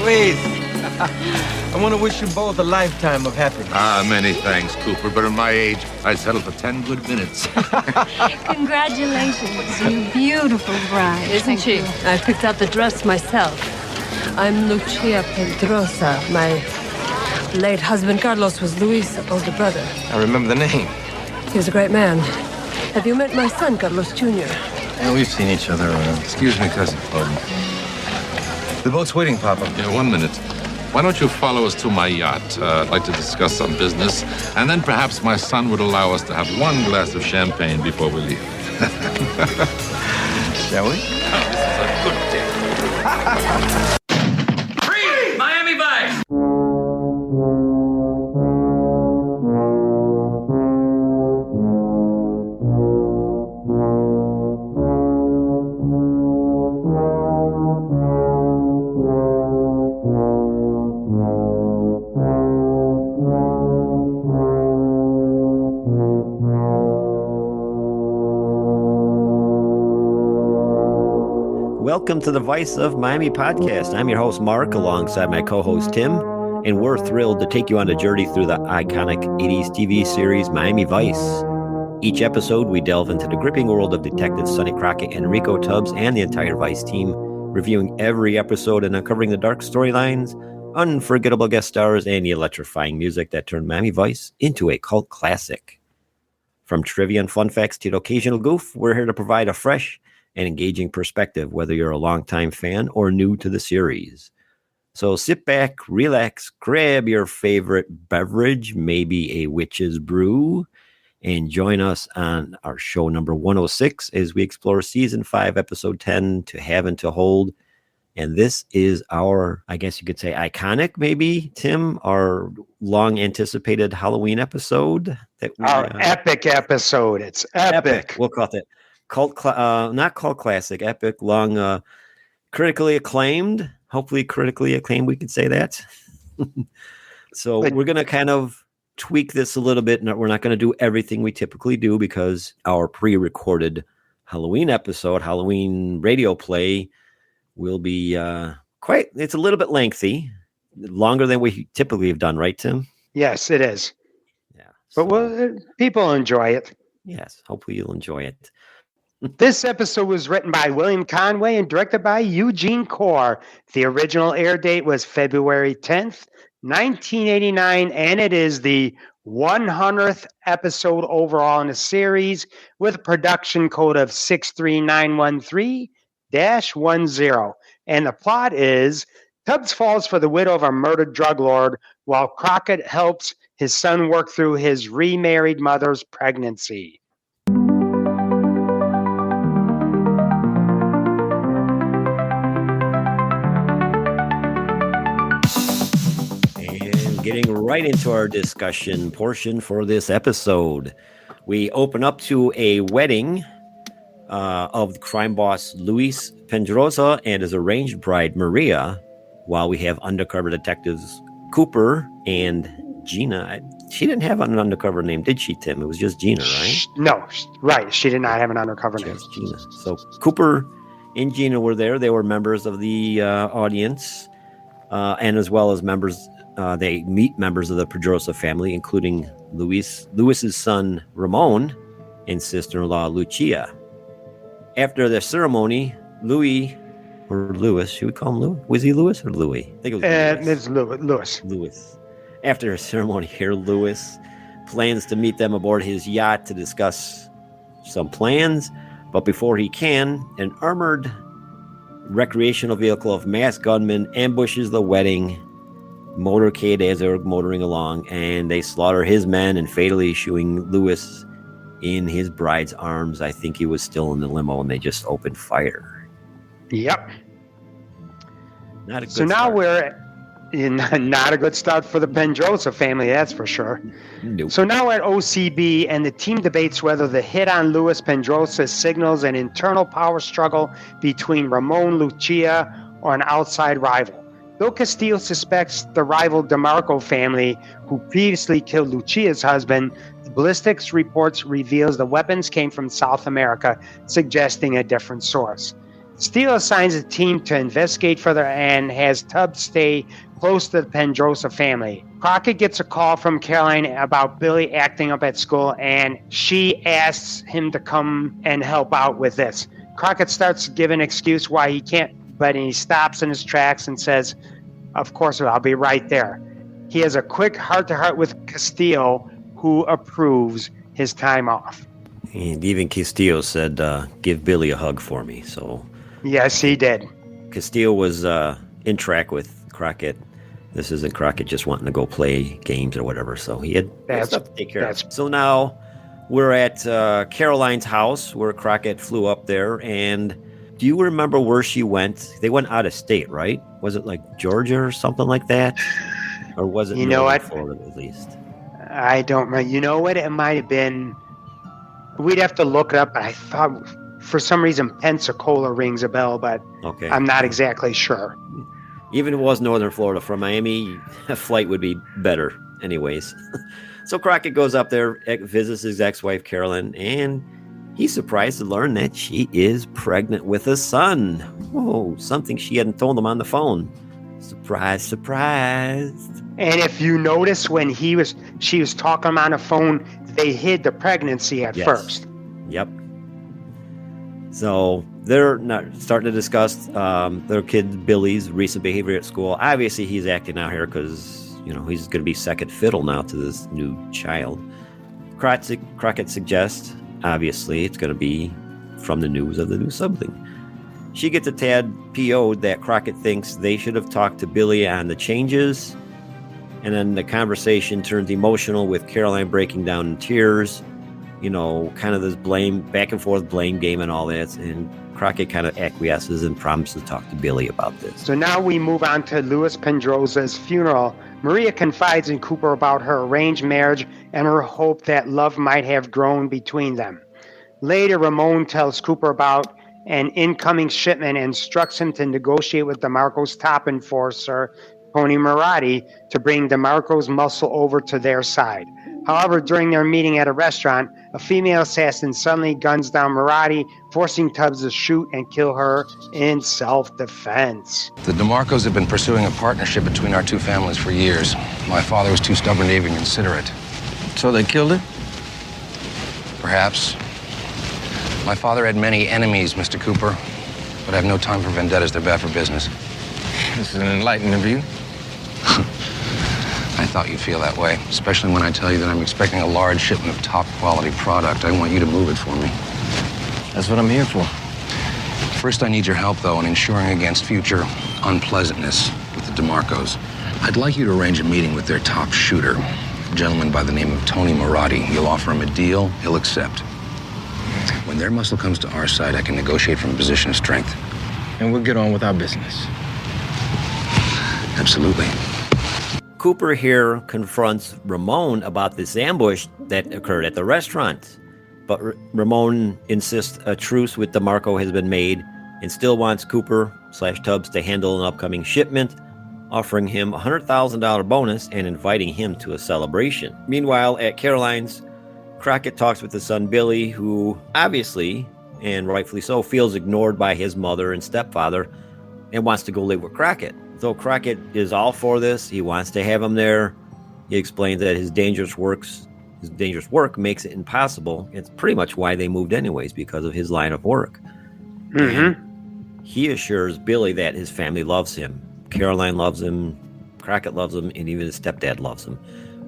Luis, I want to wish you both a lifetime of happiness. Many thanks, Cooper, but at my age, I settled for 10 good minutes. Congratulations, you beautiful bride. Isn't she? I picked out the dress myself. I'm Lucia Pedrosa. My late husband, Carlos, was Luis' older brother. I remember the name. He was a great man. Have you met my son, Carlos Jr.? Yeah, we've seen each other around. Excuse me, cousin. The boat's waiting, Papa. Yeah, 1 minute. Why don't you follow us to my yacht? I'd like to discuss some business, and then perhaps my son would allow us to have one glass of champagne before we leave. Shall we? Oh, this is a good day. Freeze! Miami Vice! Welcome to the Vice of Miami podcast. I'm your host, Mark, alongside my co-host, Tim, and we're thrilled to take you on a journey through the iconic 80s TV series, Miami Vice. Each episode, we delve into the gripping world of detectives Sonny Crockett, Enrico Tubbs, and the entire Vice team, reviewing every episode and uncovering the dark storylines, unforgettable guest stars, and the electrifying music that turned Miami Vice into a cult classic. From trivia and fun facts to the occasional goof, we're here to provide a fresh and engaging perspective, whether you're a longtime fan or new to the series. So sit back, relax, grab your favorite beverage, maybe a witch's brew, and join us on our show number 106 as we explore season 5, episode 10, To Have and to Hold. And this is our, I guess you could say, iconic, maybe, Tim, our long anticipated Halloween episode. Our epic episode. It's epic. We'll call it not called classic, epic, long, critically acclaimed. Hopefully critically acclaimed, we could say that. So we're going to kind of tweak this a little bit. We're not going to do everything we typically do because our pre-recorded Halloween episode, Halloween radio play, will be it's a little bit lengthy, longer than we typically have done, right, Tim? Yes, it is. Yeah. But people enjoy it. Yes, hopefully you'll enjoy it. This episode was written by William Conway and directed by Eugene Corr. The original air date was February 10th, 1989, and it is the 100th episode overall in the series with a production code of 63913-10. And the plot is Tubbs falls for the widow of a murdered drug lord while Crockett helps his son work through his remarried mother's pregnancy. Getting right into our discussion portion for this episode. We open up to a wedding of crime boss Luis Pedrosa and his arranged bride Maria, while we have undercover detectives Cooper and Gina. She didn't have an undercover name, did she, Tim? It was just Gina, right? No, right. She did not have an undercover name. Just Gina. So Cooper and Gina were there. They were members of the audience, and as well as members. They meet members of the Pedrosa family, including Luis's son, Ramon, and sister-in-law, Lucia. After the ceremony, Louis, should we call him Louis? Was he Louis or Louis? I think it was Louis. Louis. After a ceremony here, Louis plans to meet them aboard his yacht to discuss some plans. But before he can, an armored recreational vehicle of masked gunmen ambushes the wedding motorcade as they're motoring along, and they slaughter his men and fatally shooting Louis in his bride's arms. I think he was still in the limo, and they just opened fire. Yep. Not a good so now start. we're in not a good start for the Pedrosa family, that's for sure. Nope. So now at OCB, and the team debates whether the hit on Luis Pedrosa signals an internal power struggle between Ramon, Lucia, or an outside rival. Bill Castillo suspects the rival DeMarco family, who previously killed Lucia's husband. The ballistics reports reveals the weapons came from South America, suggesting a different source. Steele assigns a team to investigate further and has Tubbs stay close to the Pedrosa family. Crockett gets a call from Caroline about Billy acting up at school, and she asks him to come and help out with this. Crockett starts to give an excuse why he can't, but he stops in his tracks and says, "Of course, I'll be right there." He has a quick heart-to-heart with Castillo, who approves his time off. And even Castillo said, give Billy a hug for me. So Yes, he did. Castillo was in track with Crockett. This isn't Crockett just wanting to go play games or whatever. So he had stuff to take care of. So now we're at Caroline's house where Crockett flew up there. And do you remember where she went? They went out of state, right? Was it like Georgia or something like that? Or was it Florida at least? I don't remember. You know what? It might have been. We'd have to look it up. But I thought for some reason Pensacola rings a bell, but okay. I'm not exactly sure. Even if it was Northern Florida, from Miami, a flight would be better anyways. So Crockett goes up there, visits his ex-wife Carolyn, and he's surprised to learn that she is pregnant with a son. Whoa, something she hadn't told him on the phone. Surprise, surprise. And if you notice when she was talking to him on the phone, they hid the pregnancy at first. Yep. So they're not starting to discuss their kid Billy's recent behavior at school. Obviously, he's acting out here because, he's going to be second fiddle now to this new child. Crockett suggests, obviously, it's going to be from the news of the new sibling. She gets a tad PO'd that Crockett thinks they should have talked to Billy on the changes. And then the conversation turns emotional with Caroline breaking down in tears. Kind of this back and forth blame game and all that. And Crockett kind of acquiesces and promises to talk to Billy about this. So now we move on to Luis Pedrosa's funeral. Maria confides in Cooper about her arranged marriage and her hope that love might have grown between them. Later, Ramon tells Cooper about an incoming shipment and instructs him to negotiate with DeMarco's top enforcer, Tony Marotti, to bring DeMarco's muscle over to their side. However, during their meeting at a restaurant, a female assassin suddenly guns down Marotti, forcing Tubbs to shoot and kill her in self-defense. The DeMarcos have been pursuing a partnership between our two families for years. My father was too stubborn to even consider it. So they killed her? Perhaps. My father had many enemies, Mr. Cooper, but I have no time for vendettas. They're bad for business. This is an enlightening view. I thought you'd feel that way, especially when I tell you that I'm expecting a large shipment of top-quality product. I want you to move it for me. That's what I'm here for. First, I need your help, though, in ensuring against future unpleasantness with the DeMarcos. I'd like you to arrange a meeting with their top shooter, a gentleman by the name of Tony Marotti. You'll offer him a deal, he'll accept. When their muscle comes to our side, I can negotiate from a position of strength. And we'll get on with our business. Absolutely. Cooper here confronts Ramon about this ambush that occurred at the restaurant. But Ramon insists a truce with DeMarco has been made and still wants Cooper/Tubbs to handle an upcoming shipment, offering him a $100,000 bonus and inviting him to a celebration. Meanwhile, at Caroline's, Crockett talks with his son Billy, who obviously, and rightfully so, feels ignored by his mother and stepfather and wants to go live with Crockett. Though Crockett is all for this, he wants to have him there. He explains that his dangerous work makes it impossible. It's pretty much why they moved anyways, because of his line of work. Mm-hmm. He assures Billy that his family loves him. Caroline loves him, Crockett loves him, and even his stepdad loves him,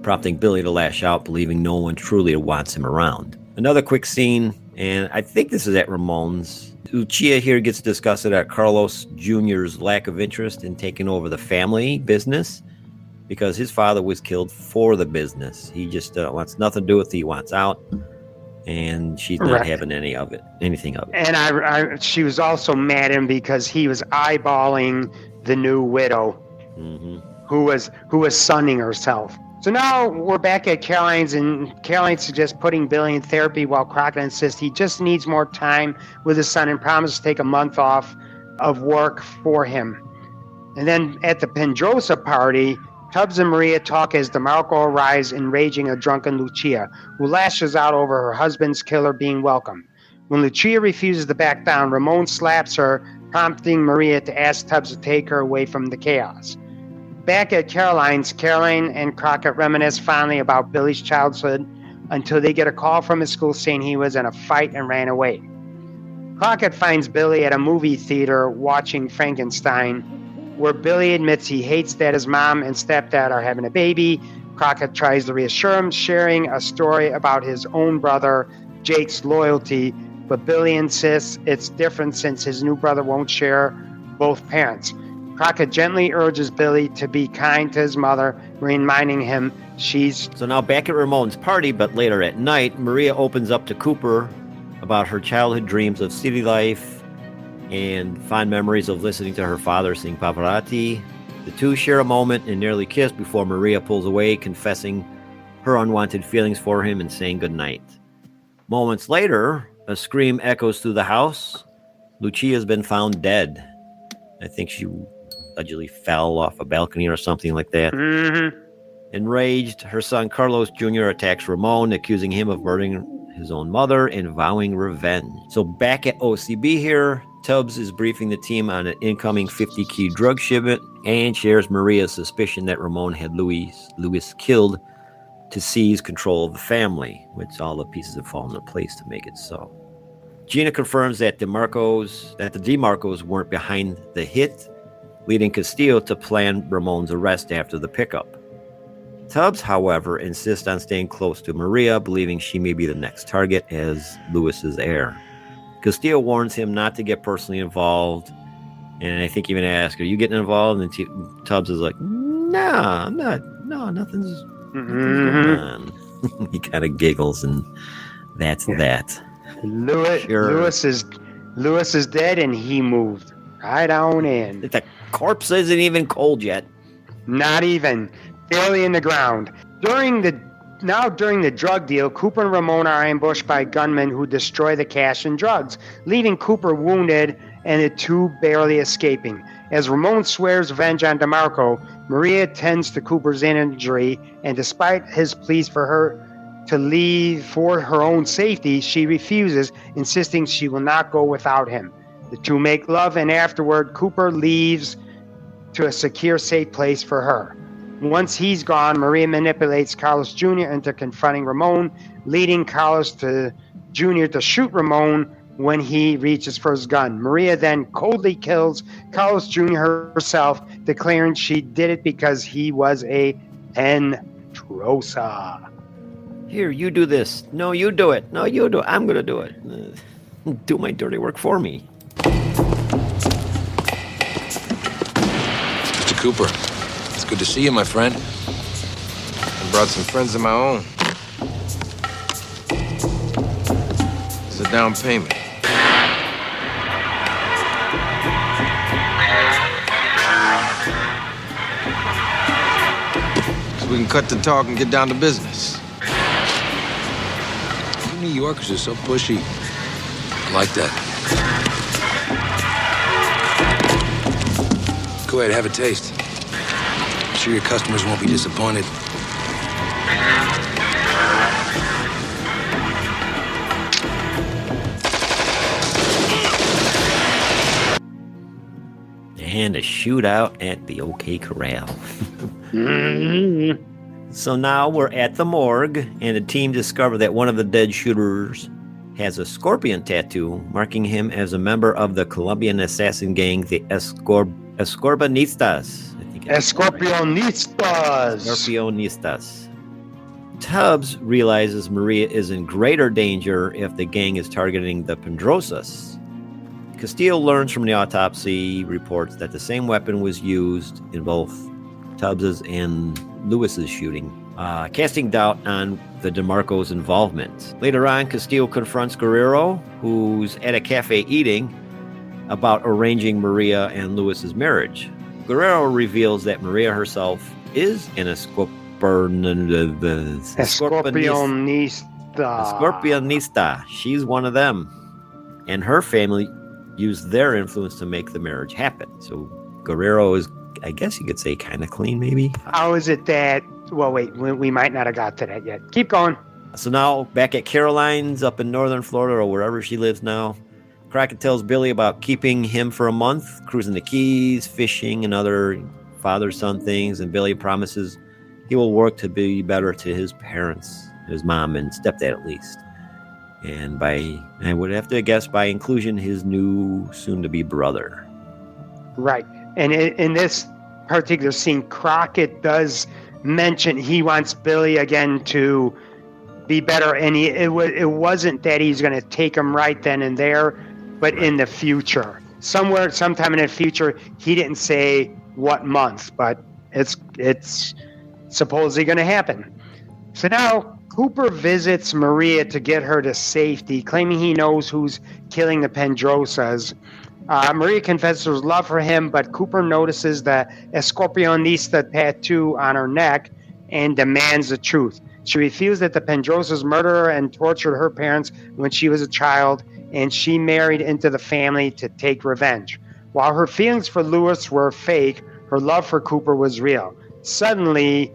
prompting Billy to lash out, believing no one truly wants him around. Another quick scene, and I think this is at Ramon's. Lucia here gets disgusted at Carlos Jr.'s lack of interest in taking over the family business because his father was killed for the business. He just wants nothing to do with it. He wants out, and she's not having anything of it. And she was also mad at him because he was eyeballing the new widow, who was sunning herself. So now we're back at Caroline's, and Caroline suggests putting Billy in therapy while Crockett insists he just needs more time with his son and promises to take a month off of work for him. And then at the Pedrosa party, Tubbs and Maria talk as DeMarco arrives, enraging a drunken Lucia, who lashes out over her husband's killer being welcome. When Lucia refuses to back down, Ramon slaps her, prompting Maria to ask Tubbs to take her away from the chaos. Back at Caroline's, Caroline and Crockett reminisce fondly about Billy's childhood until they get a call from his school saying he was in a fight and ran away. Crockett finds Billy at a movie theater watching Frankenstein, where Billy admits he hates that his mom and stepdad are having a baby. Crockett tries to reassure him, sharing a story about his own brother, Jake's loyalty, but Billy insists it's different since his new brother won't share both parents. Crockett gently urges Billy to be kind to his mother, reminding him she's... So now back at Ramon's party, but later at night, Maria opens up to Cooper about her childhood dreams of city life and fond memories of listening to her father sing Pavarotti. The two share a moment and nearly kiss before Maria pulls away, confessing her unwanted feelings for him and saying goodnight. Moments later, a scream echoes through the house. Lucia's been found dead. I think she allegedly fell off a balcony or something like that. Mm-hmm. Enraged, her son Carlos Jr. attacks Ramon, accusing him of murdering his own mother and vowing revenge. So back at OCB here, Tubbs is briefing the team on an incoming 50-key drug shipment and shares Maria's suspicion that Ramon had Luis killed to seize control of the family, which all the pieces have fallen into place to make it so. Gina confirms that the DeMarcos weren't behind the hit, leading Castillo to plan Ramon's arrest after the pickup. Tubbs, however, insists on staying close to Maria, believing she may be the next target as Luis's heir. Castillo warns him not to get personally involved, and I think even asks, "Are you getting involved?" And Tubbs is like, "No, I'm not. No, nothing's going on." He kind of giggles, and that's that. Lewis is dead, and he moved right on in. The corpse isn't even cold yet. Not even. Barely in the ground. During the drug deal, Cooper and Ramon are ambushed by gunmen who destroy the cash and drugs, leaving Cooper wounded and the two barely escaping. As Ramon swears revenge on DeMarco, Maria tends to Cooper's injury, and despite his pleas for her to leave for her own safety, she refuses, insisting she will not go without him. The two make love, and afterward, Cooper leaves to a secure, safe place for her. Once he's gone, Maria manipulates Carlos Jr. into confronting Ramon, leading Carlos Jr. to shoot Ramon when he reaches for his gun. Maria then coldly kills Carlos Jr. herself, declaring she did it because he was a Pendrosa. Here, you do this. No, you do it. No, you do it. I'm going to do it. Do my dirty work for me. Mr. Cooper, it's good to see you, my friend. I brought some friends of my own. It's a down payment. So we can cut the talk and get down to business. You New Yorkers are so pushy. I like that. Go ahead, have a taste. I'm sure your customers won't be disappointed. And a shootout at the OK Corral. So now we're at the morgue, and the team discover that one of the dead shooters has a scorpion tattoo, marking him as a member of the Colombian assassin gang, the Escorbanistas. Escorpionistas. Tubbs realizes Maria is in greater danger if the gang is targeting the Pendrosas. Castillo learns from the autopsy reports that the same weapon was used in both Tubbs's and Lewis's shooting, casting doubt on the DeMarco's involvement. Later on, Castillo confronts Guerrero, who's at a cafe eating, about arranging Maria and Lewis's marriage. Guerrero reveals that Maria herself is an Escorpionista. She's one of them. And her family used their influence to make the marriage happen. So Guerrero is, I guess you could say, kind of clean, maybe. How is it that... Well, wait, we might not have got to that yet. Keep going. So now, back at Caroline's up in northern Florida, or wherever she lives now, Crockett tells Billy about keeping him for a month, cruising the Keys, fishing, and other father-son things, and Billy promises he will work to be better to his parents, his mom and stepdad at least. And I would have to guess by inclusion, his new soon-to-be brother. Right. And in this particular scene, Crockett does mention he wants Billy again to be better, and it wasn't that he's going to take him right then and there, but in the future. Sometime in the future, he didn't say what month, but it's supposedly going to happen. So now Cooper visits Maria to get her to safety, claiming he knows who's killing the Pedrosas. Maria confesses her love for him, but Cooper notices the Escorpionista tattoo on her neck and demands the truth. She reveals that the Pedrosas murdered her and tortured her parents when she was a child, and she married into the family to take revenge. While her feelings for Louis were fake, her love for Cooper was real. Suddenly,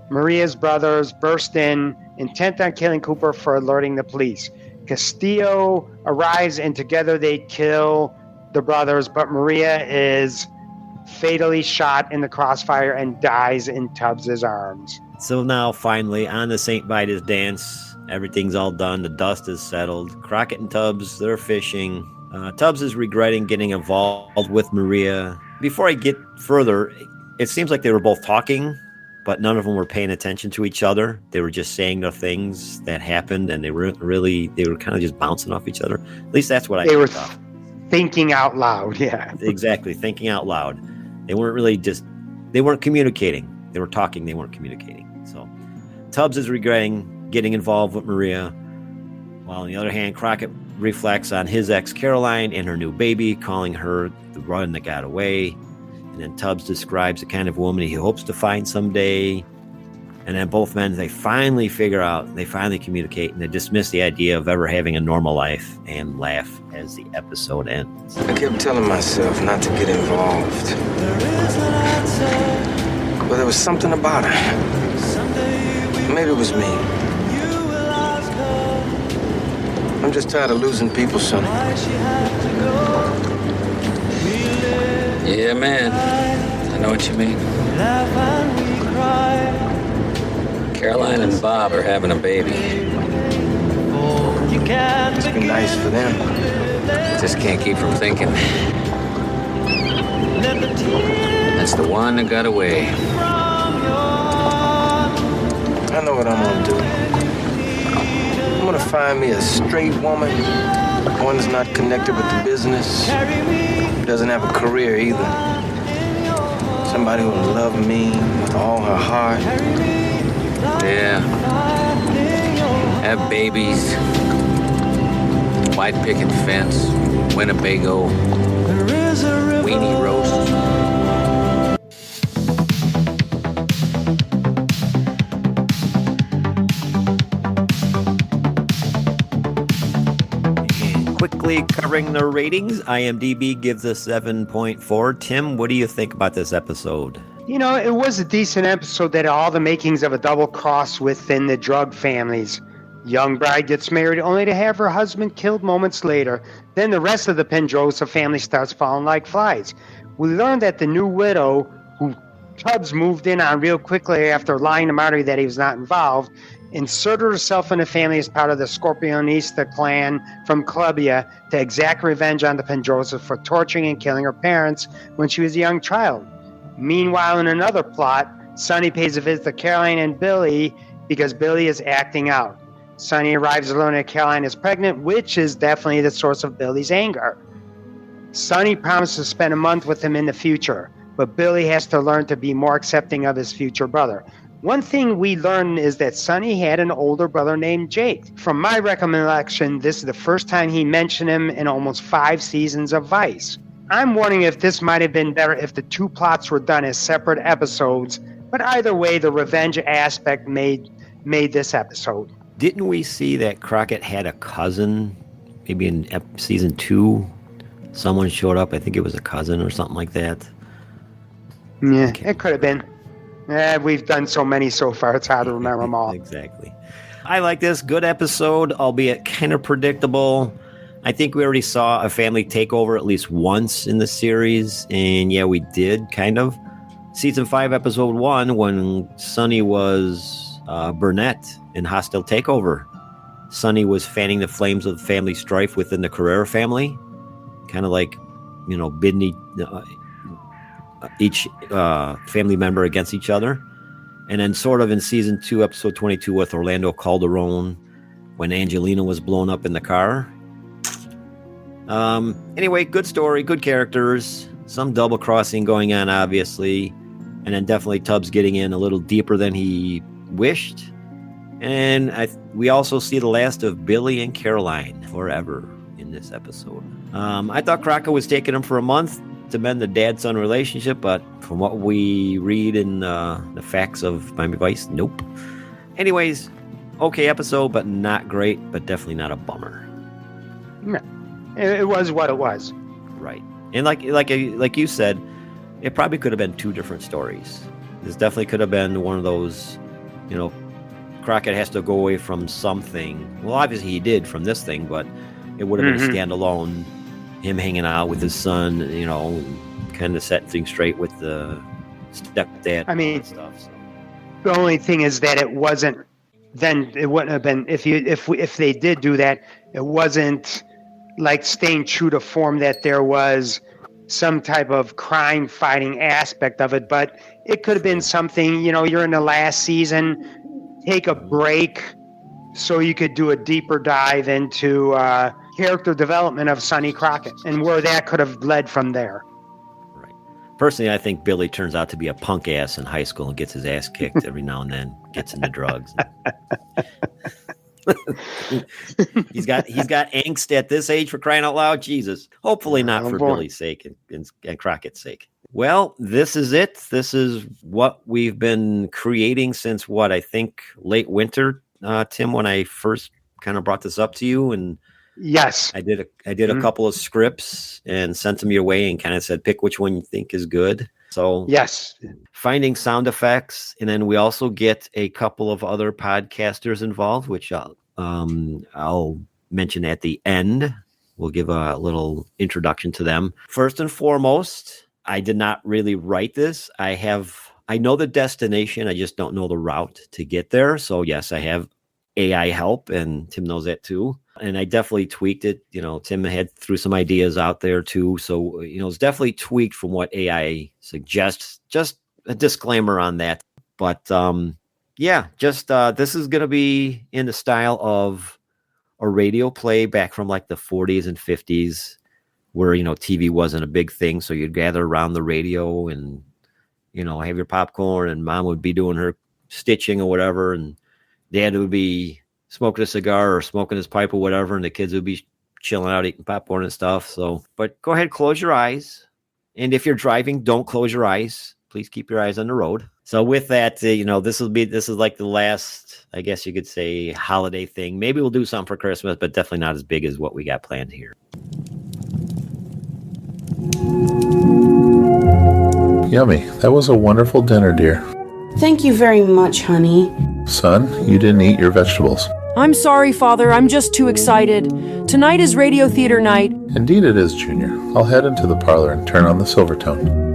Maria's brothers burst in, intent on killing Cooper for alerting the police. Castillo arrives, and together they kill the brothers, but Maria is fatally shot in the crossfire and dies in Tubbs' arms. So now, finally, on the St. Vitus dance, everything's all done. The dust is settled. Crockett and Tubbs, they're fishing. Tubbs is regretting getting involved with Maria. Before I get further, it seems like they were both talking, but none of them were paying attention to each other. They were just saying the things that happened, and they were kind of just bouncing off each other. At least that's what They were thought. thinking out loud, yeah. Exactly, thinking out loud. They weren't communicating. They were talking, they weren't communicating. So Tubbs is regretting getting involved with Maria, while on the other hand, Crockett reflects on his ex Caroline and her new baby, calling her the run that got away. And then Tubbs describes the kind of woman he hopes to find someday. And then both men, they finally communicate, and they dismiss the idea of ever having a normal life and laugh as the episode ends. I kept telling myself not to get involved. But there was something about her. Maybe it was me. I'm just tired of losing people, Sonny. Yeah, man. I know what you mean. Caroline and Bob are having a baby. It's been nice for them. Just can't keep from thinking. That's the one that got away. I know what I'm gonna do. I'm gonna find me a straight woman, one that's not connected with the business, doesn't have a career either. Somebody who will love me with all her heart. Yeah. Have babies. White picket fence. Winnebago. Weenie roast. Quickly covering the ratings, IMDb gives us 7.4. Tim, what do you think about this episode? You know, it was a decent episode that had all the makings of a double cross within the drug families. Young bride gets married only to have her husband killed moments later. Then the rest of the Pedrosa family starts falling like flies. We learn that the new widow, who Tubbs moved in on real quickly after lying to Marty that he was not involved, inserted herself in the family as part of the Scorpionista clan from Columbia to exact revenge on the Pedrosa for torturing and killing her parents when she was a young child. Meanwhile, in another plot, Sonny pays a visit to Caroline and Billy because Billy is acting out. Sonny arrives to learn that Caroline is pregnant, which is definitely the source of Billy's anger. Sonny promises to spend a month with him in the future, but Billy has to learn to be more accepting of his future brother. One thing we learn is that Sonny had an older brother named Jake. From my recollection, this is the first time he mentioned him in almost 5 seasons of Vice. I'm wondering if this might have been better if the two plots were done as separate episodes, but either way, the revenge aspect made this episode. Didn't we see that Crockett had a cousin, maybe in season 2? Someone showed up, I think it was a cousin or something like that. Yeah, it could have been. We've done so many so far, it's hard to remember them all. Exactly. I like this. Good episode, albeit kind of predictable. I think we already saw a family takeover at least once in the series, and yeah, we did, kind of. Season 5, Episode 1, when Sonny was Burnett in Hostile Takeover. Sonny was fanning the flames of family strife within the Carrera family, kind of like, bidding each family member against each other. And then sort of in Season 2, Episode 22 with Orlando Calderon, when Angelina was blown up in the car. Anyway, good story, good characters, some double crossing going on, obviously, and then definitely Tubbs getting in a little deeper than he wished. And we also see the last of Billy and Caroline forever in this episode. I thought Crockett was taking him for a month to mend the dad-son relationship, but from what we read in the facts of Miami Vice, nope. Anyways, okay episode, but not great, but definitely not a bummer. No. It was what it was. Right. And like you said, it probably could have been 2 different stories. This definitely could have been one of those, Crockett has to go away from something. Well, obviously he did from this thing, but it would have been standalone, him hanging out with his son, kind of set things straight with the stepdad and stuff. So. The only thing is that it wasn't, then it wouldn't have been, if they did do that, it wasn't like staying true to form, that there was some type of crime fighting aspect of it, but it could have been something, you're in the last season, take a break so you could do a deeper dive into character development of Sonny Crockett and where that could have led from there. Right. Personally, I think Billy turns out to be a punk ass in high school and gets his ass kicked every now and then, gets into drugs. He's got angst at this age, for crying out loud. Jesus. Hopefully not for Billy's sake and Crockett's sake. Well, this is it. This is what we've been creating since I think late winter, Tim, when I first kind of brought this up to you. And yes, I did a couple of scripts and sent them your way and kind of said, pick which one you think is good. So yes, finding sound effects, and then we also get a couple of other podcasters involved, which I'll mention at the end. We'll give a little introduction to them. First and foremost, I did not really write this. I know the destination, I just don't know the route to get there. So yes, I have AI help, and Tim knows that too. And I definitely tweaked it. Tim had threw some ideas out there too. So, it's definitely tweaked from what AI suggests. Just a disclaimer on that. But this is going to be in the style of a radio play back from like the 40s and 50s, where, TV wasn't a big thing. So you'd gather around the radio and, have your popcorn, and mom would be doing her stitching or whatever. And dad would be smoking a cigar or smoking his pipe or whatever, and the kids would be chilling out eating popcorn and stuff. So, but go ahead, close your eyes. And if you're driving, don't close your eyes. Please keep your eyes on the road. So with that, this is like the last, I guess you could say, holiday thing. Maybe we'll do something for Christmas, but definitely not as big as what we got planned here. Yummy. That was a wonderful dinner, dear. Thank you very much, honey. Son, you didn't eat your vegetables. I'm sorry, Father. I'm just too excited. Tonight is radio theater night. Indeed it is, Junior. I'll head into the parlor and turn on the Silvertone.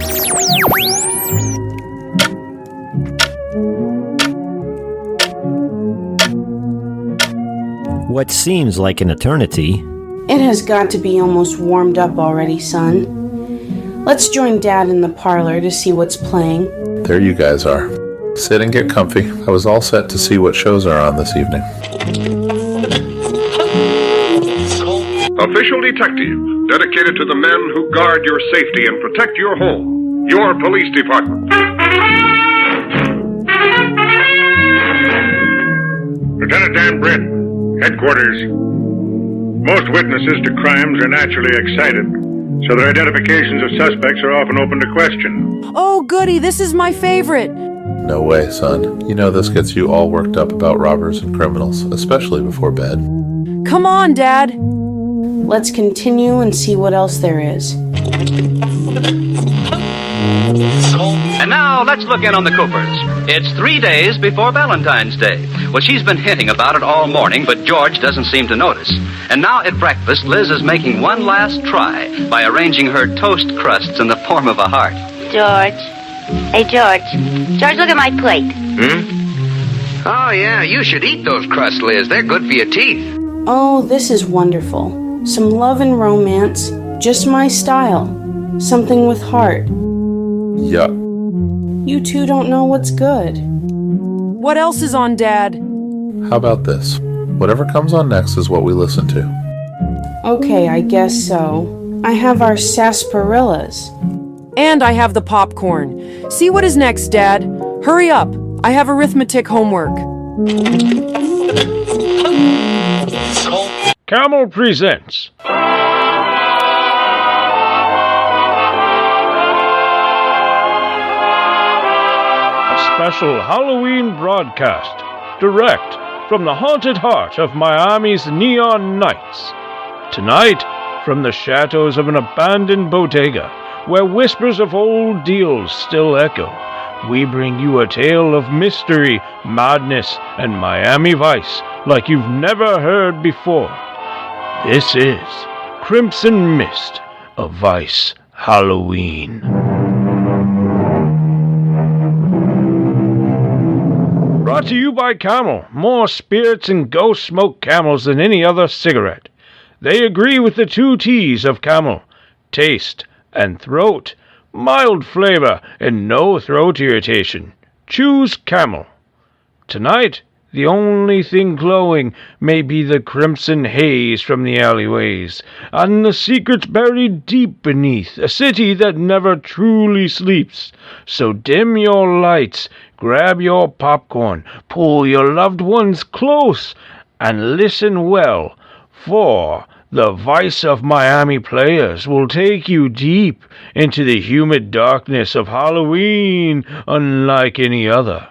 What seems like an eternity. It has got to be almost warmed up already, son. Let's join Dad in the parlor to see what's playing. There you guys are. Sit and get comfy. I was all set to see what shows are on this evening. Official detective, dedicated to the men who guard your safety and protect your home. Your police department. Lieutenant Dan Britton, headquarters. Most witnesses to crimes are naturally excited, so their identifications of suspects are often open to question. Oh, goody, this is my favorite. No way, son. This gets you all worked up about robbers and criminals, especially before bed. Come on, Dad. Let's continue and see what else there is. And now let's look in on the Coopers. It's 3 days before Valentine's Day. Well, she's been hinting about it all morning, but George doesn't seem to notice. And now at breakfast, Liz is making one last try by arranging her toast crusts in the form of a heart. George. Hey, George. George, look at my plate. Oh, yeah, you should eat those crusts, Liz. They're good for your teeth. Oh, this is wonderful. Some love and romance, just my style. Something with heart. Yuck. You two don't know what's good. What else is on, Dad? How about this? Whatever comes on next is what we listen to. Okay, I guess so. I have our sarsaparillas. And I have the popcorn. See what is next, Dad. Hurry up. I have arithmetic homework. Camel presents a special Halloween broadcast direct from the haunted heart of Miami's neon nights. Tonight, from the shadows of an abandoned bodega where whispers of old deals still echo, we bring you a tale of mystery, madness, and Miami Vice like you've never heard before. This is Crimson Mist, a Vice Halloween. Brought to you by Camel. More spirits and ghost smoke Camels than any other cigarette. They agree with the 2 T's of Camel: taste and throat. Mild flavor and no throat irritation. Choose Camel. Tonight, the only thing glowing may be the crimson haze from the alleyways, and the secrets buried deep beneath, a city that never truly sleeps. So dim your lights, grab your popcorn, pull your loved ones close, and listen well, for the Vice of Miami players will take you deep into the humid darkness of Halloween unlike any other.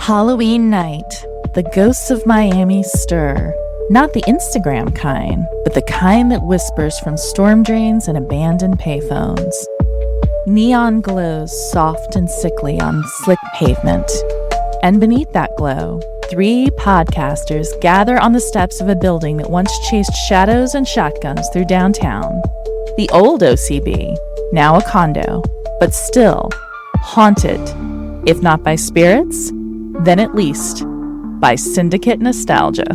Halloween night. The ghosts of Miami stir. Not the Instagram kind, but the kind that whispers from storm drains and abandoned payphones. Neon glows soft and sickly on slick pavement. And beneath that glow, 3 podcasters gather on the steps of a building that once chased shadows and shotguns through downtown. The old OCB, now a condo, but still haunted, if not by spirits, then at least by syndicate nostalgia.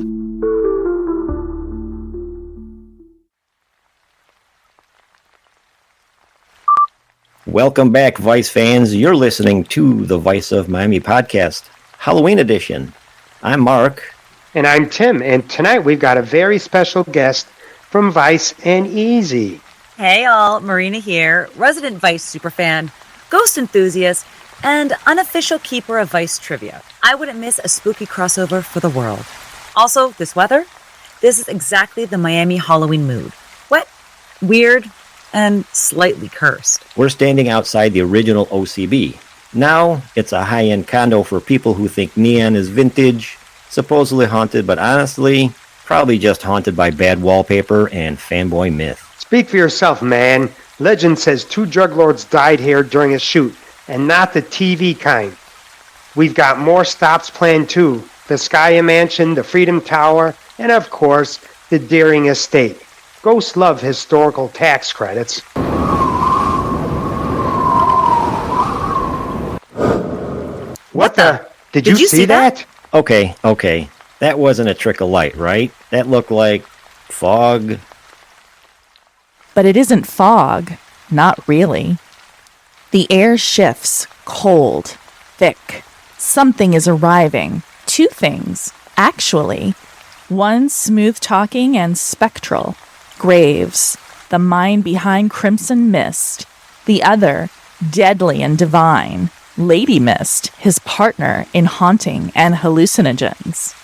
Welcome back, Vice fans. You're listening to the Vice of Miami podcast, Halloween edition. I'm Mark. And I'm Tim. And tonight we've got a very special guest from Vice and Easy. Hey all, Marina here, resident Vice superfan, ghost enthusiast, and unofficial keeper of Vice trivia. I wouldn't miss a spooky crossover for the world. Also, this weather? This is exactly the Miami Halloween mood. Wet, weird, and slightly cursed. We're standing outside the original OCB. Now, it's a high-end condo for people who think neon is vintage, supposedly haunted, but honestly, probably just haunted by bad wallpaper and fanboy myth. Speak for yourself, man. Legend says 2 drug lords died here during a shoot, and not the TV kind. We've got more stops planned too. The Skya Mansion, the Freedom Tower, and of course, the Deering Estate. Ghosts love historical tax credits. What the? Did you see that? Okay. That wasn't a trick of light, right? That looked like fog. But it isn't fog. Not really. The air shifts, cold, thick. Something is arriving. 2 things, actually. One smooth-talking and spectral. Graves, the mind behind Crimson Mist. The other, deadly and divine. Lady Mist, his partner in haunting and hallucinogens.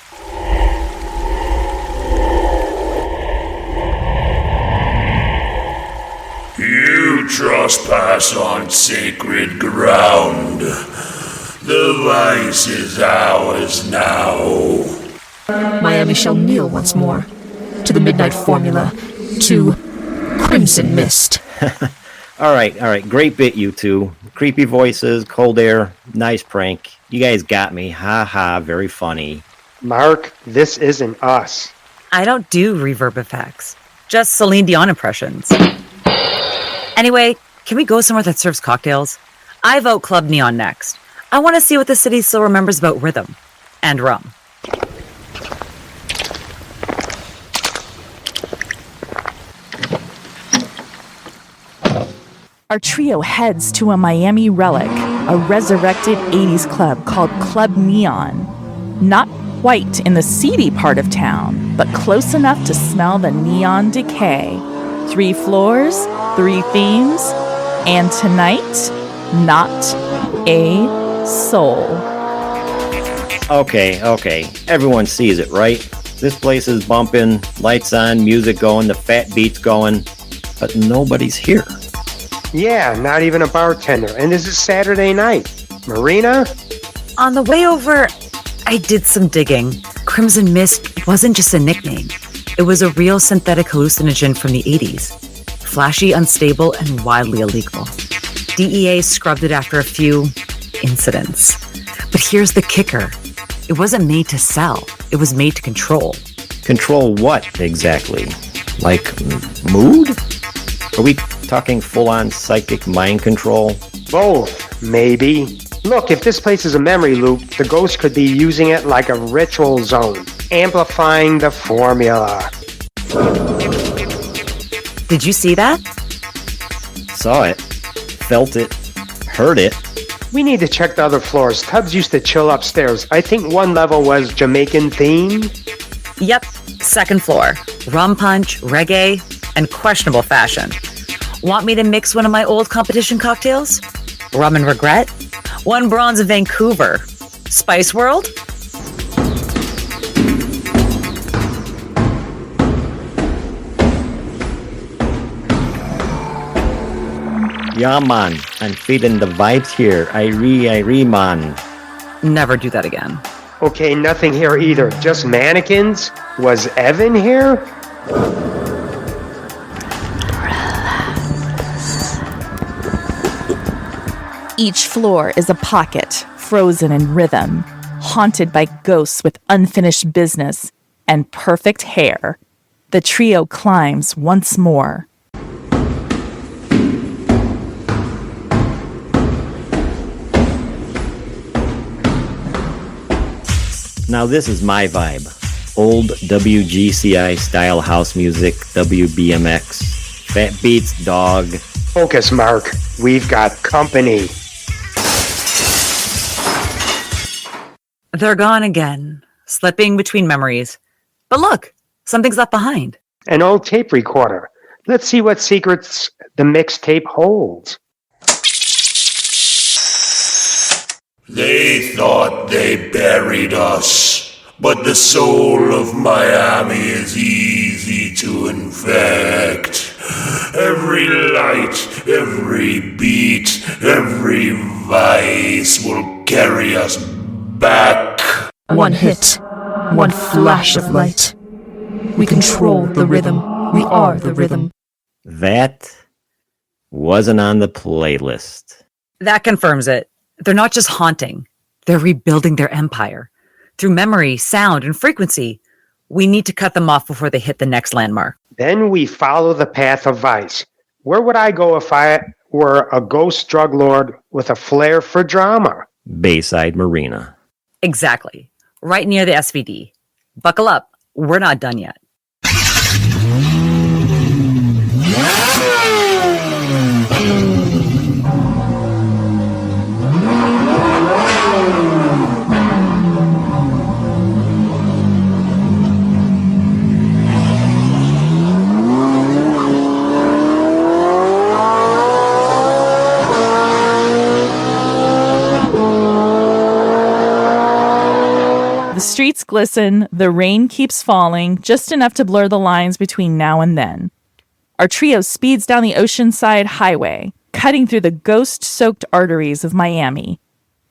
You trespass on sacred ground. The vice is ours now. Miami shall kneel once more. To the midnight formula. To Crimson Mist. All right. Great bit, you two. Creepy voices, cold air, nice prank. You guys got me. Ha ha, very funny. Mark, this isn't us. I don't do reverb effects. Just Celine Dion impressions. Anyway, can we go somewhere that serves cocktails? I vote Club Neon next. I want to see what the city still remembers about rhythm. And rum. Our trio heads to a Miami relic, a resurrected 80s club called Club Neon. Not quite in the seedy part of town, but close enough to smell the neon decay. 3 floors, 3 themes, and tonight, not a soul. Okay. Everyone sees it, right? This place is bumping, lights on, music going, the fat beat's going, but nobody's here. Yeah, not even a bartender. And this is Saturday night. Marina? On the way over, I did some digging. Crimson Mist wasn't just a nickname. It was a real synthetic hallucinogen from the 80s. Flashy, unstable, and wildly illegal. DEA scrubbed it after a few incidents. But here's the kicker. It wasn't made to sell. It was made to control. Control what, exactly? Like, mood? Are we talking full-on psychic mind control? Both, maybe. Look, if this place is a memory loop, the ghost could be using it like a ritual zone, amplifying the formula. Did you see that? Saw it. Felt it. Heard it. We need to check the other floors. Tubbs used to chill upstairs. I think one level was Jamaican themed. Yep, 2nd floor. Rum punch, reggae, and questionable fashion. Want me to mix one of my old competition cocktails? Rum and regret? 1 bronze in Vancouver. Spice World? Yeah, man. I'm feeling the vibes here. I man. Never do that again. Okay, nothing here either. Just mannequins? Was Evan here? Each floor is a pocket, frozen in rhythm, haunted by ghosts with unfinished business and perfect hair. The trio climbs once more. Now this is my vibe. Old WGCI style house music, WBMX, fat beats, dog. Focus, Mark. We've got company. They're gone again, slipping between memories. But look, something's left behind. An old tape recorder. Let's see what secrets the mixtape holds. They thought they buried us, but the soul of Miami is easy to infect. Every light, every beat, every vice will carry us back. 1 hit, 1 flash of light. We control the rhythm. We are the rhythm. That wasn't on the playlist. That confirms it. They're not just haunting. They're rebuilding their empire. Through memory, sound, and frequency. We need to cut them off before they hit the next landmark. Then we follow the path of vice. Where would I go if I were a ghost drug lord with a flair for drama? Bayside Marina. Exactly. Right near the SVD. Buckle up. We're not done yet. The streets glisten, the rain keeps falling, just enough to blur the lines between now and then. Our trio speeds down the Oceanside Highway, cutting through the ghost-soaked arteries of Miami.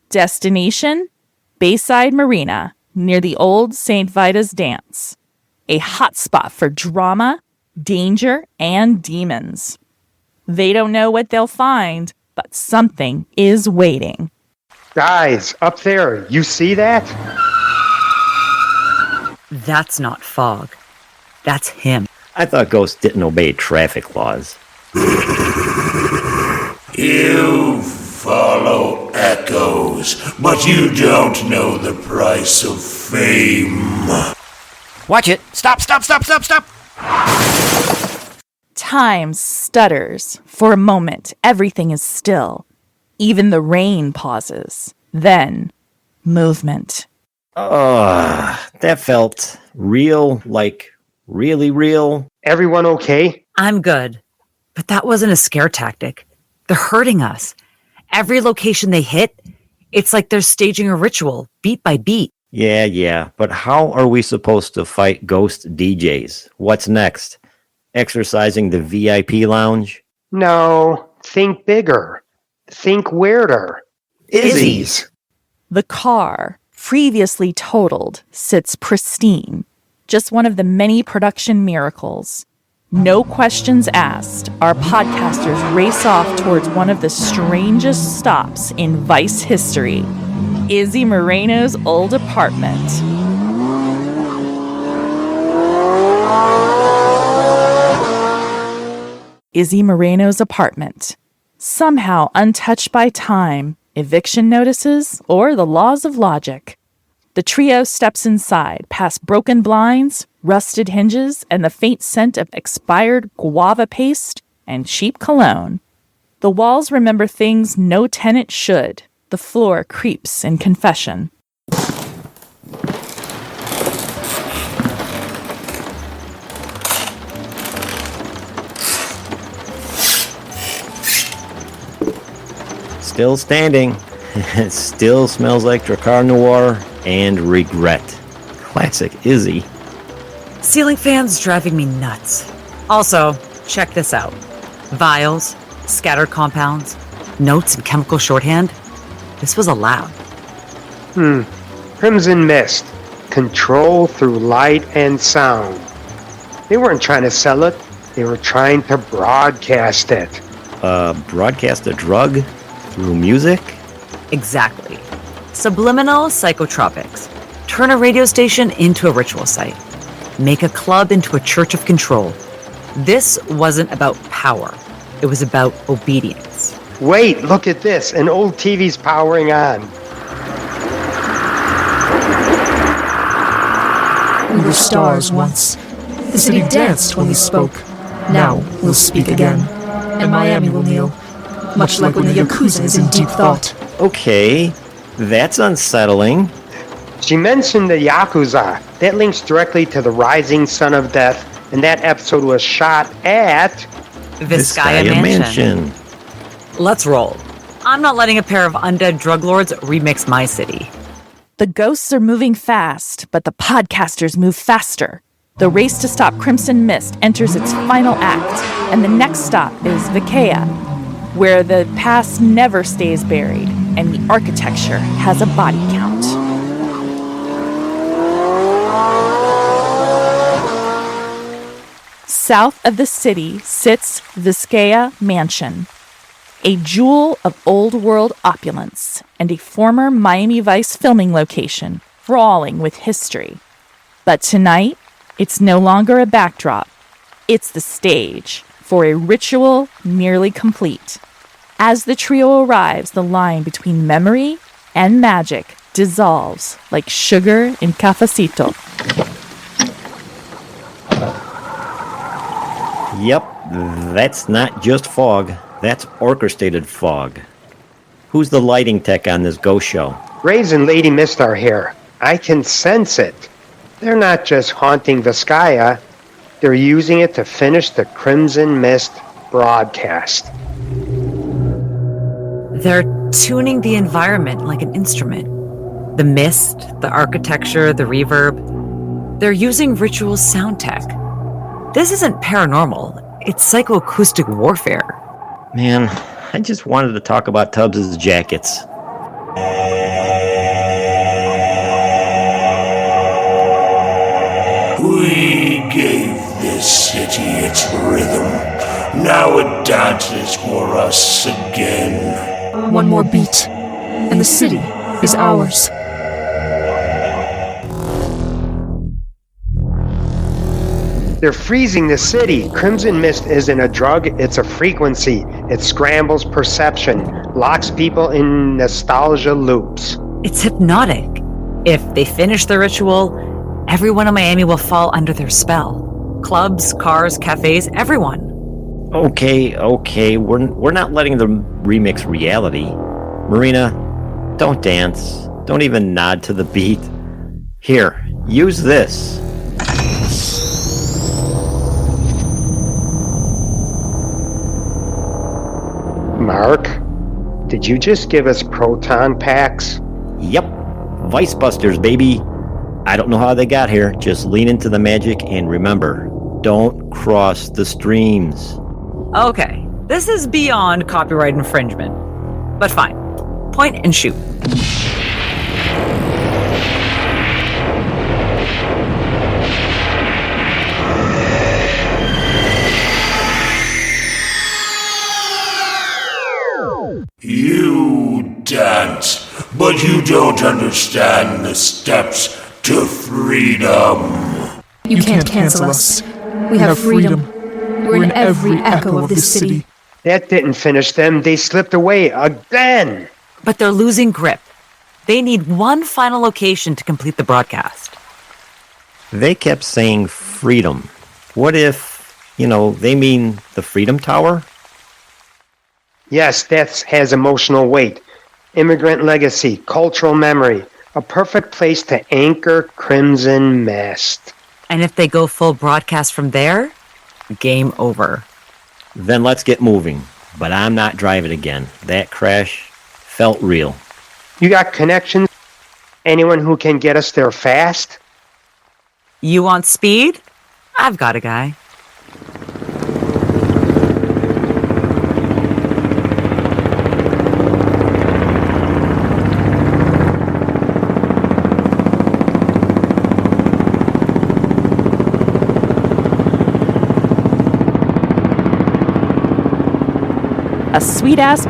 Destination? Bayside Marina, near the old St. Vitus Dance. A hotspot for drama, danger, and demons. They don't know what they'll find, but something is waiting. Guys, up there, you see that? That's not fog. That's him. I thought ghosts didn't obey traffic laws. You follow echoes, but you don't know the price of fame. Watch it. Stop. Time stutters. For a moment, everything is still. Even the rain pauses. Then, movement. That felt real, like really real. Everyone okay? I'm good. But that wasn't a scare tactic. They're hurting us. Every location they hit, it's like they're staging a ritual, beat by beat. Yeah, but how are we supposed to fight ghost DJs? What's next? Exercising the VIP lounge? No, think bigger. Think weirder. Izzy's. The car, previously totaled, sits pristine. Just one of the many production miracles. No questions asked, our podcasters race off towards one of the strangest stops in Vice history. Izzy Moreno's old apartment. Izzy Moreno's apartment. Somehow untouched by time, eviction notices, or the laws of logic. The trio steps inside, past broken blinds, rusted hinges, and the faint scent of expired guava paste and cheap cologne. The walls remember things no tenant should. The floor creeps in confession. Still standing. It still smells like Dracar Noir and regret. Classic Izzy. Ceiling fans driving me nuts. Also, check this out. Vials, scattered compounds, notes and chemical shorthand. This was allowed. Crimson Mist. Control through light and sound. They weren't trying to sell it. They were trying to broadcast it. Broadcast a drug? Through music? Exactly. Subliminal psychotropics. Turn a radio station into a ritual site. Make a club into a church of control. This wasn't about power. It was about obedience. Wait, look at this. An old TV's powering on. We were stars once. The city danced when we spoke. Now we'll speak again. And Miami will kneel. Much like when the Yakuza is in deep thought. Okay, that's unsettling. She mentioned the Yakuza. That links directly to the Rising Son of Death, and that episode was shot at... Vizcaya Mansion. Let's roll. I'm not letting a pair of undead drug lords remix my city. The ghosts are moving fast, but the podcasters move faster. The race to stop Crimson Mist enters its final act, and the next stop is Vizcaya, where the past never stays buried, and the architecture has a body count. South of the city sits Vizcaya Mansion, a jewel of old-world opulence and a former Miami Vice filming location, brawling with history. But tonight, it's no longer a backdrop. It's the stage for a ritual nearly complete. As the trio arrives, the line between memory and magic dissolves like sugar in cafecito. Yep, that's not just fog. That's orchestrated fog. Who's the lighting tech on this ghost show? Graves and Lady Mist are here. I can sense it. They're not just haunting Vizcaya. They're using it to finish the Crimson Mist broadcast. They're tuning the environment like an instrument. The mist, the architecture, the reverb. They're using ritual sound tech. This isn't paranormal. It's psychoacoustic warfare. Man, I just wanted to talk about Tubbs' jackets. We gave this city its rhythm. Now it dances for us again. One more beat, and the city is ours. They're freezing the city. Crimson mist isn't a drug, it's a frequency. It scrambles perception, locks people in nostalgia loops. It's hypnotic. If they finish the ritual, everyone in Miami will fall under their spell. Clubs, cars, cafes, everyone. Okay, we're not letting them remix reality. Marina, don't dance. Don't even nod to the beat. Here, use this. Mark, did you just give us proton packs? Yep, Vice Busters, baby. I don't know how they got here. Just lean into the magic and remember, don't cross the streams. Okay, this is beyond copyright infringement. But fine. Point and shoot. You dance, but you don't understand the steps to freedom. You can't cancel us. We have freedom. We're in every echo of this city. That didn't finish them. They slipped away again. But they're losing grip. They need one final location to complete the broadcast. They kept saying freedom. What if, they mean the Freedom Tower? Yes, that has emotional weight. Immigrant legacy, cultural memory. A perfect place to anchor Crimson Mist. And if they go full broadcast from there, game over. Then let's get moving. But I'm not driving again. That crash felt real. You got connections? Anyone who can get us there fast? You want speed? I've got a guy. A sweet-ass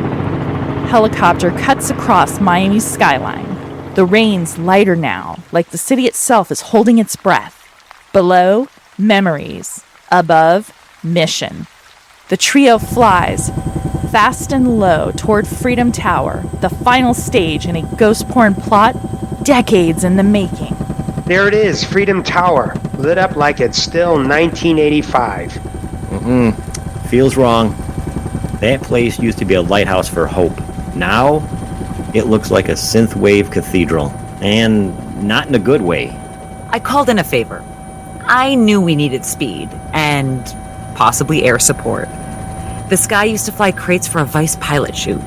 helicopter cuts across Miami's skyline. The rain's lighter now, like the city itself is holding its breath. Below, memories. Above, mission. The trio flies, fast and low, toward Freedom Tower, the final stage in a ghost-porn plot decades in the making. There it is, Freedom Tower, lit up like it's still 1985. Feels wrong. That place used to be a lighthouse for hope. Now, it looks like a synthwave cathedral. And not in a good way. I called in a favor. I knew we needed speed, and possibly air support. This guy used to fly crates for a Vice pilot shoot.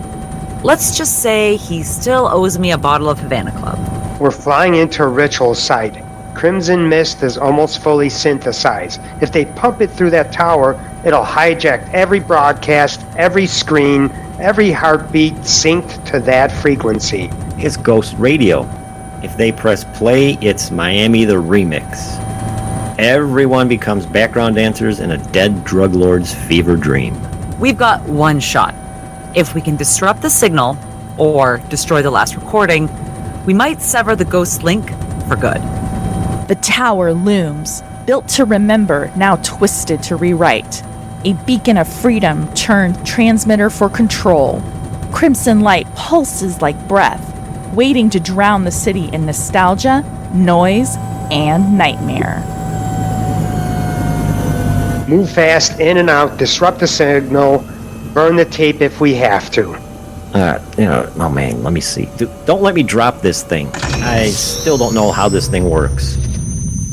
Let's just say he still owes me a bottle of Havana Club. We're flying into a ritual site. Crimson Mist is almost fully synthesized. If they pump it through that tower, it'll hijack every broadcast, every screen, every heartbeat synced to that frequency. It's ghost radio. If they press play, it's Miami the Remix. Everyone becomes background dancers in a dead drug lord's fever dream. We've got one shot. If we can disrupt the signal, or destroy the last recording, we might sever the ghost link for good. The tower looms, built to remember, now twisted to rewrite. A beacon of freedom turned transmitter for control. Crimson light pulses like breath, waiting to drown the city in nostalgia, noise, and nightmare. Move fast, in and out, disrupt the signal, burn the tape if we have to. Oh man, let me see. Don't let me drop this thing. I still don't know how this thing works.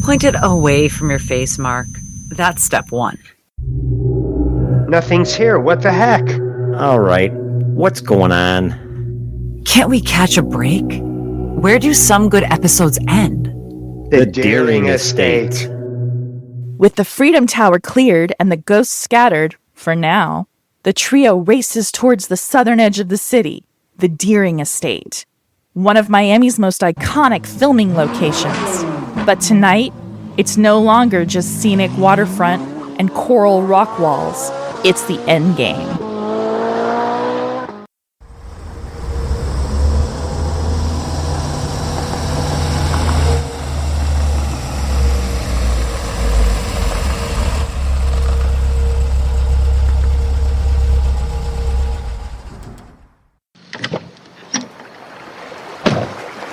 Point it away from your face, Mark. That's step one. Nothing's here. What the heck? All right. What's going on? Can't we catch a break? Where do some good episodes end? The Deering Estate. With the Freedom Tower cleared and the ghosts scattered, for now, the trio races towards the southern edge of the city, the Deering Estate, one of Miami's most iconic filming locations. But tonight, it's no longer just scenic waterfront and coral rock walls. It's the end game.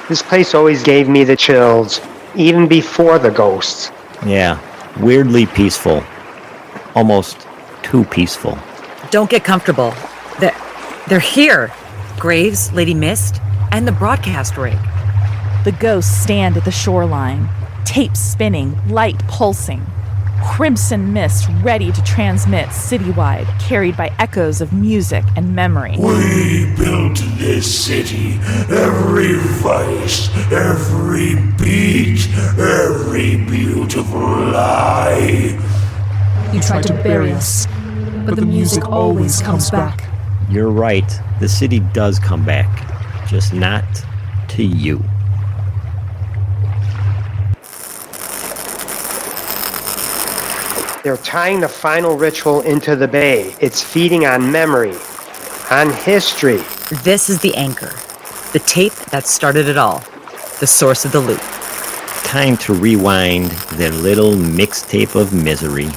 This place always gave me the chills, even before the ghosts. Yeah, weirdly peaceful. Almost too peaceful. Don't get comfortable. They're here. Graves, Lady Mist, and the broadcast rig. The ghosts stand at the shoreline, tape spinning, light pulsing. Crimson mist ready to transmit citywide, carried by echoes of music and memory. We built this city. Every vice, every beat, every beautiful lie. You tried to bury us, but the music always comes back. You're right. The city does come back. Just not to you. They're tying the final ritual into the bay. It's feeding on memory, on history. This is the anchor, the tape that started it all, the source of the loop. Time to rewind their little mixtape of misery.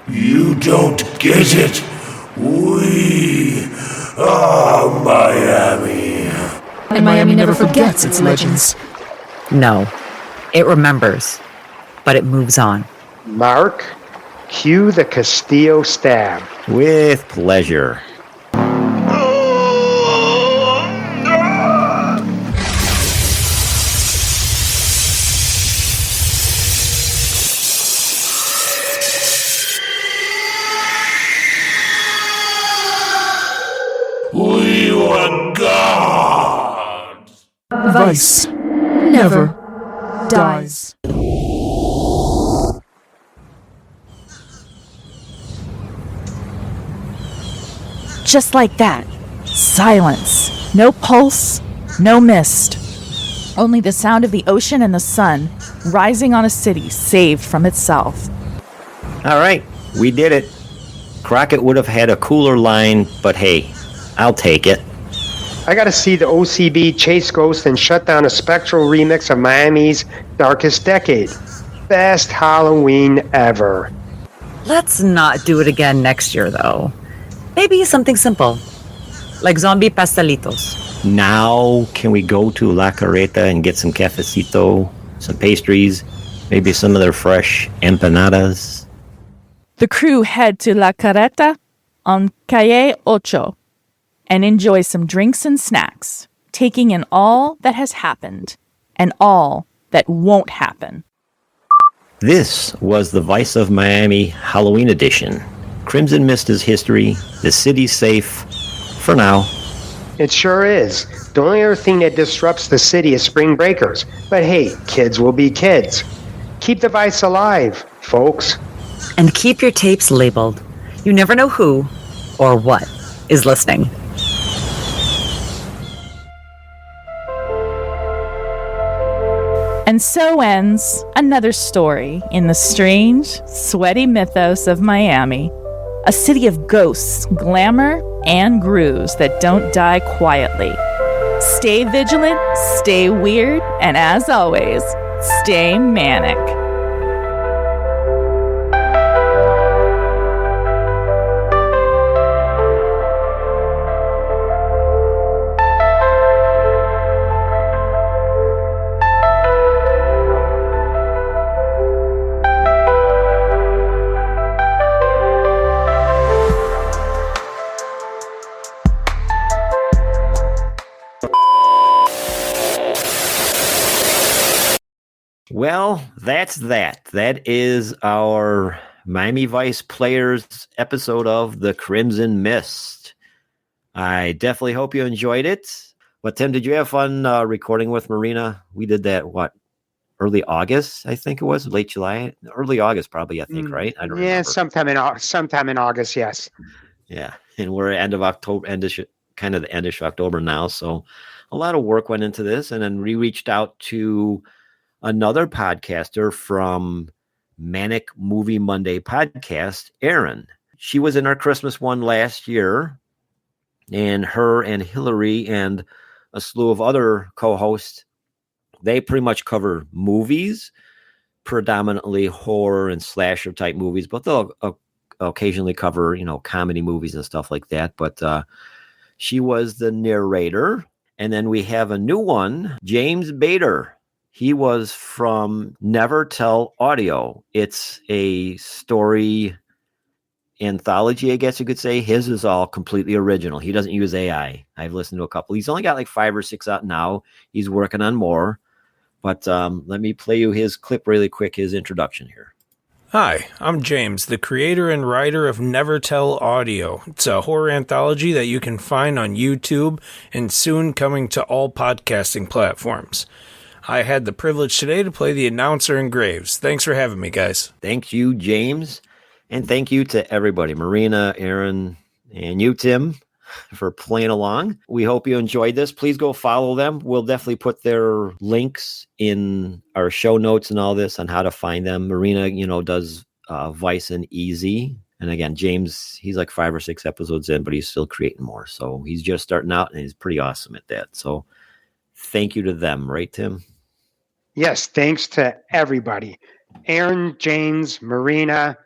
You don't get it. We are Miami. And Miami never forgets its legends. No, it remembers, but it moves on. Mark, cue the Castillo stab. With pleasure. We want God. Vice never dies. Just like that. Silence. No pulse, no mist. Only the sound of the ocean and the sun rising on a city saved from itself. All right, we did it. Crockett would have had a cooler line, but hey, I'll take it. I gotta see the OCB chase ghost and shut down a spectral remix of Miami's Darkest Decade. Best Halloween ever. Let's not do it again next year, though. Maybe something simple, like zombie pastelitos. Now, can we go to La Carreta and get some cafecito, some pastries, maybe some of their fresh empanadas? The crew head to La Carreta on Calle Ocho and enjoy some drinks and snacks, taking in all that has happened and all that won't happen. This was the Vice of Miami Halloween edition. Crimson Mist is history. The city's safe. For now. It sure is. The only other thing that disrupts the city is spring breakers. But hey, kids will be kids. Keep the Vice alive, folks. And keep your tapes labeled. You never know who or what is listening. And so ends another story in the strange, sweaty mythos of Miami. A city of ghosts, glamour, and grooves that don't die quietly. Stay vigilant, stay weird, and as always, stay manic. Well, that's that. That is our Miami Vice Players episode of The Crimson Mist. I definitely hope you enjoyed it. But Tim, did you have fun recording with Marina? We did that, early August, I think it was, late July, early August probably, I think, right? I don't remember. sometime in August, yes. Yeah, and we're end of October, kind of the endish October now, so a lot of work went into this, and then we reached out to another podcaster from Manic Movie Monday podcast, Erin. She was in our Christmas one last year, and her and Hillary and a slew of other co-hosts, they pretty much cover movies, predominantly horror and slasher type movies, but they'll occasionally cover, comedy movies and stuff like that. But she was the narrator. And then we have a new one, James Bader. He was from NeverTell Audio. It's a story anthology, I guess you could say. His is all completely original. He doesn't use AI. I've listened to a couple. He's only got like 5 or 6 out now. He's working on more. But let me play you his clip really quick, his introduction here. Hi, I'm James, the creator and writer of NeverTell Audio. It's a horror anthology that you can find on YouTube and soon coming to all podcasting platforms. I had the privilege today to play the announcer in Graves. Thanks for having me, guys. Thank you, James. And thank you to everybody, Marina, Aaron, and you, Tim, for playing along. We hope you enjoyed this. Please go follow them. We'll definitely put their links in our show notes and all this on how to find them. Marina, does Vice and Easy. And again, James, he's like 5 or 6 episodes in, but he's still creating more. So he's just starting out, and he's pretty awesome at that. So thank you to them, right, Tim? Yes, thanks to everybody. Aaron, James, Marina,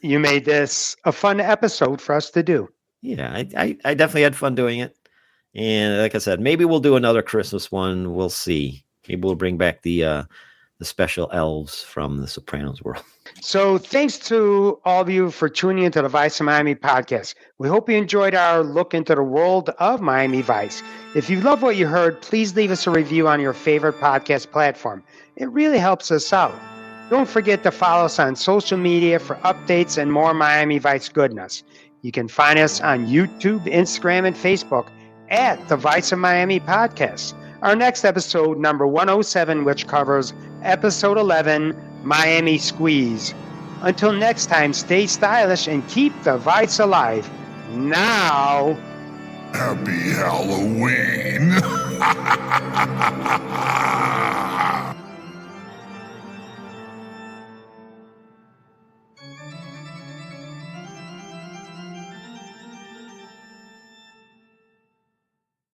you made this a fun episode for us to do. Yeah, I definitely had fun doing it. And like I said, maybe we'll do another Christmas one. We'll see. Maybe we'll bring back the special elves from the Sopranos world. So thanks to all of you for tuning into the Vice of Miami podcast. We hope you enjoyed our look into the world of Miami Vice. If you love what you heard, please leave us a review on your favorite podcast platform. It really helps us out. Don't forget to follow us on social media for updates and more Miami Vice goodness. You can find us on YouTube, Instagram, and Facebook at the Vice of Miami podcast. Our next episode, number 107, which covers episode 11, Miami Squeeze. Until next time, stay stylish and keep the Vice alive. Now, Happy Halloween!